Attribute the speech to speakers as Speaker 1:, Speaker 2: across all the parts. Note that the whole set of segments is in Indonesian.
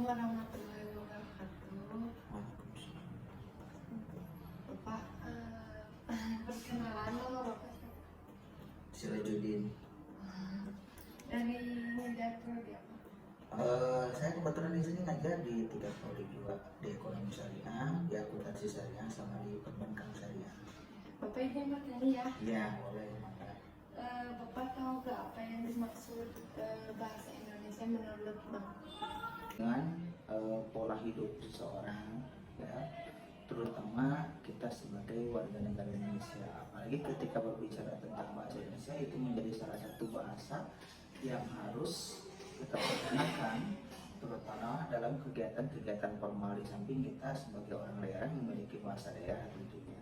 Speaker 1: warahmatullahi wabarakatuh. Bapak, perkenalan nama Bapak
Speaker 2: Sirajudin.
Speaker 1: dari Media Prodi apa?
Speaker 2: Saya kebetulan di sini ngajar di 3 prodi juga, di ekonomi syariah, di akuntansi syariah, sama di perbankan syariah.
Speaker 1: Bapak ini materi ya.
Speaker 2: Iya, boleh maka.
Speaker 1: Bapak tahu gak apa yang dimaksud bahasa Indonesia menurut Bapak?
Speaker 2: Dengan pola hidup seseorang, ya, terutama kita sebagai warga negara Indonesia, apalagi ketika berbicara tentang bahasa Indonesia, itu menjadi salah satu bahasa yang harus kita pergunakan, terutama dalam kegiatan-kegiatan formal, di samping kita sebagai orang daerah memiliki bahasa daerah tentunya.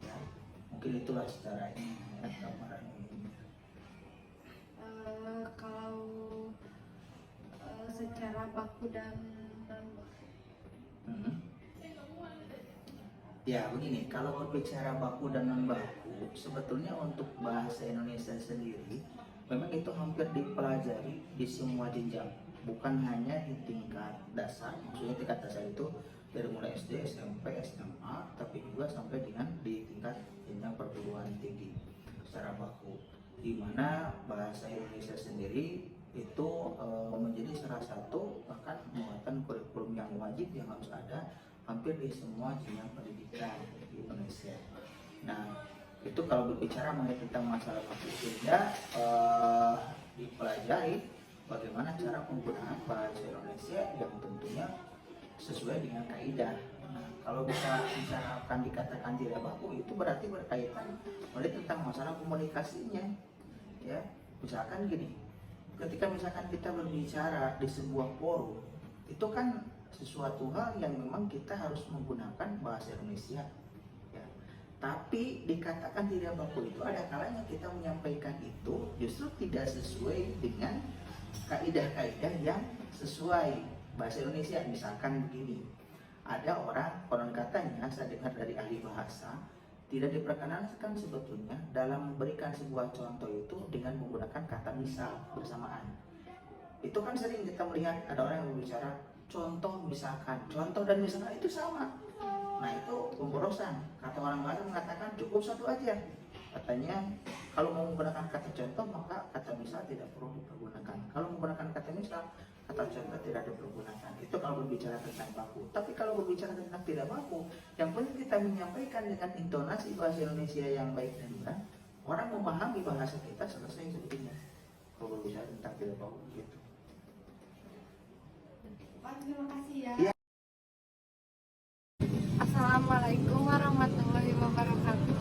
Speaker 2: Ya, mungkin itulah secara ini ya, gambaran ini.
Speaker 1: Kalau secara baku dan
Speaker 2: Ya begini, kalau berbicara baku dan non baku, sebetulnya untuk bahasa Indonesia sendiri memang itu hampir dipelajari di semua jenjang, bukan hanya di tingkat dasar. Maksudnya tingkat dasar itu dari mulai SD, SMP, SMA, tapi juga sampai dengan di tingkat jenjang perguruan tinggi secara baku, di mana bahasa Indonesia sendiri itu menjadi salah satu bahkan muatan kurikulum yang wajib yang harus ada hampir di semua jenjang pendidikan di Indonesia. Nah, itu kalau berbicara mengenai tentang masalah baku, sehingga dipelajari bagaimana cara penggunaan bahasa Indonesia yang tentunya sesuai dengan kaidah. Nah, kalau bisa akan dikatakan tidak baku, itu berarti berkaitan oleh tentang masalah komunikasinya. Ya, misalkan gini, ketika misalkan kita berbicara di sebuah forum, itu kan sesuatu hal yang memang kita harus menggunakan bahasa Indonesia, ya. Tapi dikatakan tidak baku itu ada kalanya kita menyampaikan itu justru tidak sesuai dengan kaidah-kaidah yang sesuai bahasa Indonesia. Misalkan begini, ada orang konon katanya, saya dengar dari ahli bahasa, tidak diperkenankan sebetulnya dalam memberikan sebuah contoh itu dengan menggunakan kata misal bersamaan. Itu kan sering kita melihat ada orang yang berbicara contoh misalkan, contoh dan misalkan itu sama. Nah, itu pemborosan. Kata orang bahasa mengatakan cukup satu aja. Katanya kalau mau menggunakan kata contoh maka kata misal tidak perlu dipergunakan. Kalau menggunakan kata misal, kata contoh tidak dipergunakan. Itu kalau berbicara tentang baku. Tapi kalau berbicara tentang tidak baku, yang penting kita menyampaikan dengan intonasi bahasa Indonesia yang baik dan benar, orang memahami bahasa kita selesai sebetulnya. Kalau berbicara tentang tidak baku gitu.
Speaker 1: Pak, terima kasih ya.
Speaker 2: Ya.
Speaker 1: Assalamualaikum warahmatullahi wabarakatuh.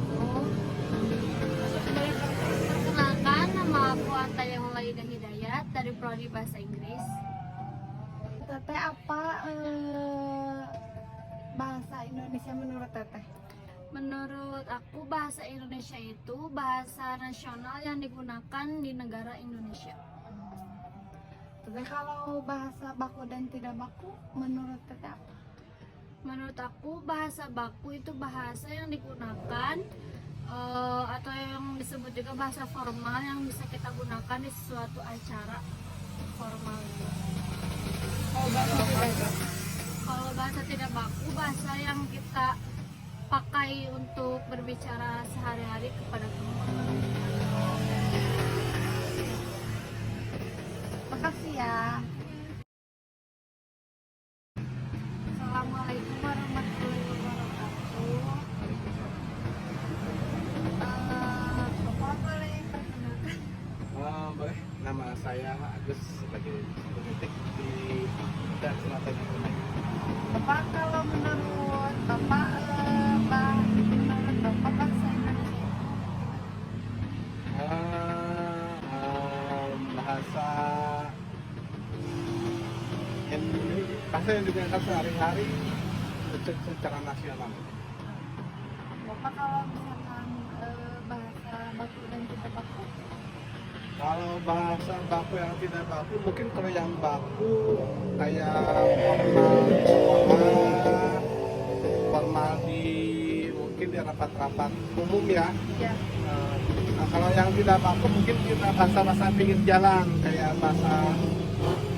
Speaker 3: Perkenalkan, nama aku Ataya Hulaida Hidayat dari Prodi Bahasa Inggris.
Speaker 1: Teteh, apa bahasa Indonesia menurut Teteh?
Speaker 3: Menurut aku, bahasa Indonesia itu bahasa nasional yang digunakan di negara Indonesia.
Speaker 1: Teteh, kalau bahasa baku dan tidak baku menurut Teteh apa?
Speaker 3: Menurut aku, bahasa baku itu bahasa yang digunakan atau yang disebut juga bahasa formal yang bisa kita gunakan di suatu acara formal. Kalau bahasa tidak baku, bahasa yang kita pakai untuk berbicara sehari-hari kepada teman.
Speaker 1: Makasih ya. Assalamualaikum warahmatullahi wabarakatuh. Bapak boleh perkenalkan?
Speaker 4: Boleh, nama saya Agus sebagai penyidik di dan Selatan Indonesia.
Speaker 1: Bapak, kalau menurut Bapak bahasa Indonesia
Speaker 4: bahasa yang digunakan sehari-hari secara nasional.
Speaker 1: Bapak, kalau misalkan bahasa baku dan tidak baku?
Speaker 4: Kalau bahasa baku yang tidak baku, mungkin kalau yang baku kayak formal di mungkin di rapat-rapat umum ya.
Speaker 1: Ya.
Speaker 4: Nah, kalau yang tidak baku mungkin kita bahasa-bahasa pinggir jalan kayak bahasa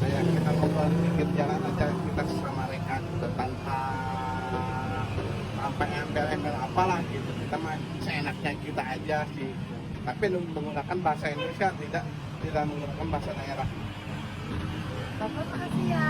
Speaker 4: kayak ya kita ngobrol dikit jalan aja kita sama mereka gitu tanpa embel-embel apalah gitu, kita mah seenaknya kita aja sih, tapi menggunakan bahasa Indonesia, tidak menggunakan bahasa daerah.
Speaker 1: Bapak makasih ya.